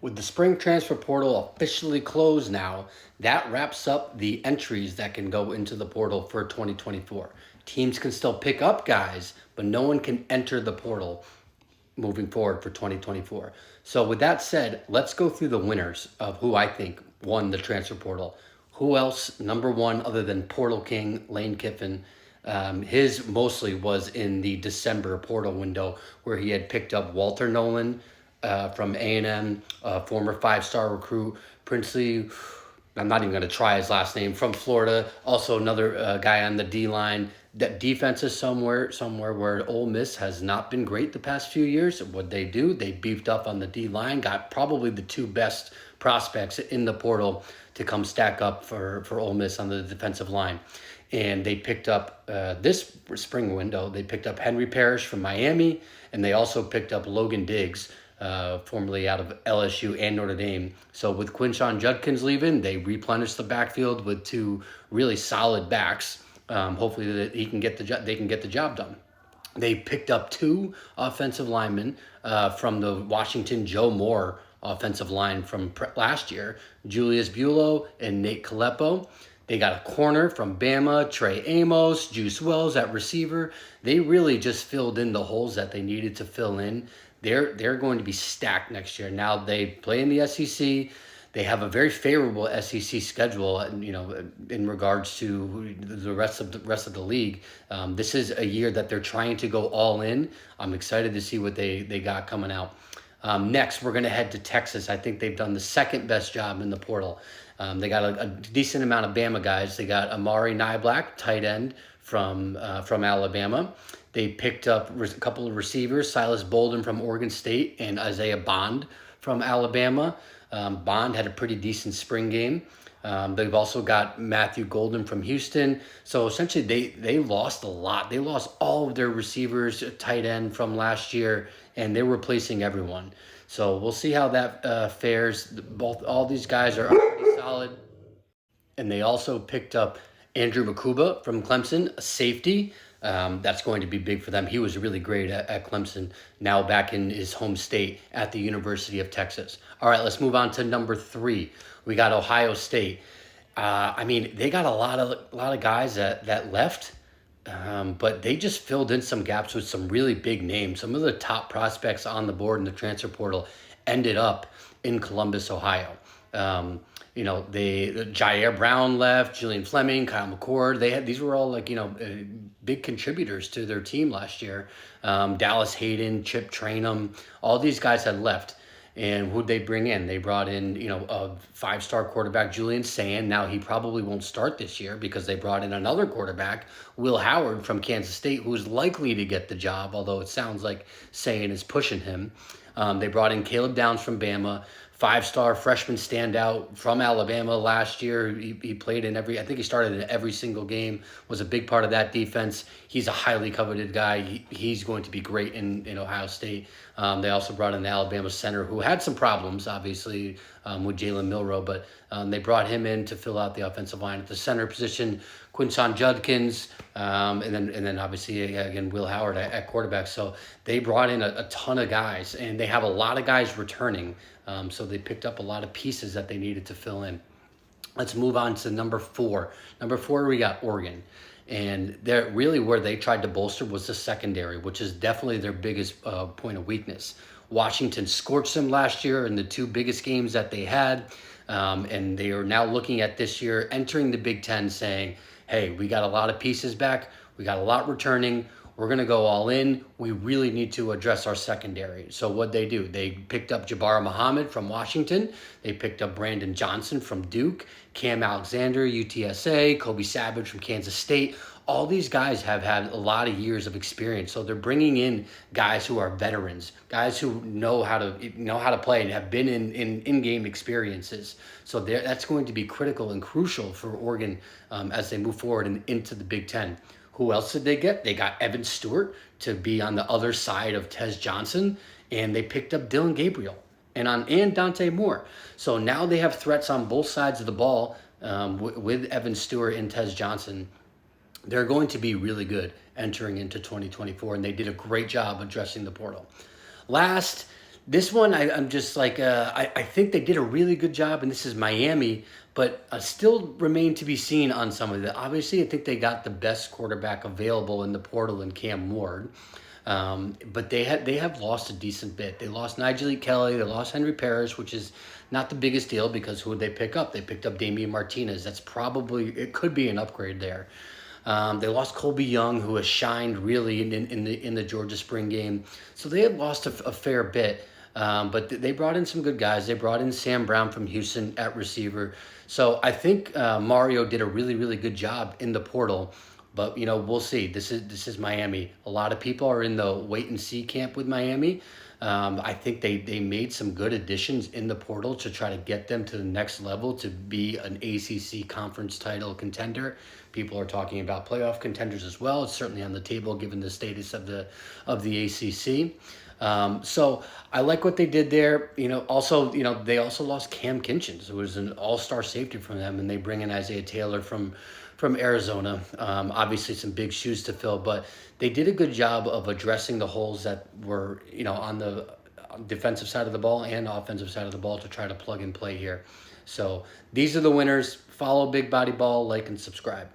With the spring transfer portal officially closed now, that wraps up the entries that can go into the portal for 2024. Teams can still pick up guys, but no one can enter the portal moving forward for 2024. So, with that said, let's go through the winners of who I think won the transfer portal. Who else, number one, other than Portal King, Lane Kiffin? His mostly was in the December portal window where he had picked up Walter Nolan from A&M, former five-star recruit, Princely. I'm not even going to try his last name, from Florida. Also another guy on the D line. That defense is somewhere where Ole Miss has not been great the past few years. What they do, they beefed up on the D line, got probably the two best prospects in the portal to come stack up for Ole Miss on the defensive line. And they picked up this spring window, they picked up Henry Parrish from Miami, and they also picked up Logan Diggs, formerly out of LSU and Notre Dame. So with Quinshon Judkins leaving, they replenished the backfield with two really solid backs. Hopefully that he can get they can get the job done. They picked up two offensive linemen from the Washington Joe Moore offensive line from last year, Julius Buelow and Nate Kalepo. They got a corner from Bama, Trey Amos, Juice Wells at receiver. They really just filled in the holes that they needed to fill in. They're going to be stacked next year. Now they play in the SEC. They have a very favorable SEC schedule, in regards to the rest of the league. This is a year that they're trying to go all in. I'm excited to see what they got coming out. Next, we're going to head to Texas. I think they've done the second best job in the portal. They got a decent amount of Bama guys. They got Amari Niblack, tight end from Alabama. They picked up a couple of receivers, Silas Bolden from Oregon State and Isaiah Bond from Alabama. Bond had a pretty decent spring game. They've also got Matthew Golden from Houston. So essentially, they lost a lot. They lost all of their receivers, tight end from last year, and they're replacing everyone. So we'll see how that fares. All these guys are pretty solid. And they also picked up Andrew Makuba from Clemson, a safety. That's going to be big for them. He was really great at Clemson, now back in his home state at the University of Texas. All right, let's move on to number three. We got Ohio State. They got a lot of guys that left, but they just filled in some gaps with some really big names. Some of the top prospects on the board in the transfer portal ended up in Columbus, Ohio. Jair Brown left, Julian Fleming, Kyle McCord. These were all big contributors to their team last year. Dallas Hayden, Chip Trainum, all these guys had left. And who'd they bring in? They brought in, a five-star quarterback, Julian Sand. Now he probably won't start this year because they brought in another quarterback, Will Howard from Kansas State, who's likely to get the job, although it sounds like Sand is pushing him. They brought in Caleb Downs from Bama, five-star freshman standout from Alabama last year. He played I think he started in every single game, was a big part of that defense. He's a highly coveted guy. He's going to be great in Ohio State. They also brought in the Alabama center who had some problems, obviously, with Jalen Milroe, but they brought him in to fill out the offensive line at the center position. Quinshon Judkins, and then obviously again Will Howard at quarterback. So they brought in a ton of guys, and they have a lot of guys returning. So they picked up a lot of pieces that they needed to fill in. Let's move on to number four. Number four, we got Oregon. And they're really where they tried to bolster was the secondary, which is definitely their biggest point of weakness. Washington scorched them last year in the two biggest games that they had. And they are now looking at this year, entering the Big Ten, saying, hey, we got a lot of pieces back. We got a lot returning. We're going to go all in. We really need to address our secondary. So what they do, they picked up Jabbar Muhammad from Washington. They picked up Brandon Johnson from Duke, Cam Alexander, UTSA, Kobe Savage from Kansas State. All these guys have had a lot of years of experience. So they're bringing in guys who are veterans, guys who know how to play and have been in-game experiences. So that's going to be critical and crucial for Oregon as they move forward and into the Big Ten. Who else did they get? They got Evan Stewart to be on the other side of Tez Johnson, and they picked up Dylan Gabriel and Dante Moore. So now they have threats on both sides of the ball with Evan Stewart and Tez Johnson. They're going to be really good entering into 2024, and they did a great job addressing the portal. Last, This one, I'm just like, I think they did a really good job, and this is Miami, but still remain to be seen on some of the. Obviously, I think they got the best quarterback available in the portal in Cam Ward, but they have lost a decent bit. They lost Nigel Kelly, they lost Henry Parrish, which is not the biggest deal because who would they pick up? They picked up Damian Martinez. That's probably it could be an upgrade there. They lost Colby Young, who has shined really in the Georgia spring game. So they had lost a fair bit. But they brought in some good guys. They brought in Sam Brown from Houston at receiver. So I think Mario did a really, really good job in the portal. But we'll see. This is Miami. A lot of people are in the wait and see camp with Miami. I think they made some good additions in the portal to try to get them to the next level to be an ACC conference title contender. People are talking about playoff contenders as well. It's certainly on the table given the status of the ACC. So I like what they did there. Also, they also lost Cam Kinchens, who was an all-star safety from them, and they bring in Isaiah Taylor from Arizona. Obviously, some big shoes to fill, but they did a good job of addressing the holes that were, on the defensive side of the ball and offensive side of the ball to try to plug and play here. So these are the winners. Follow Big Body Ball, like and subscribe.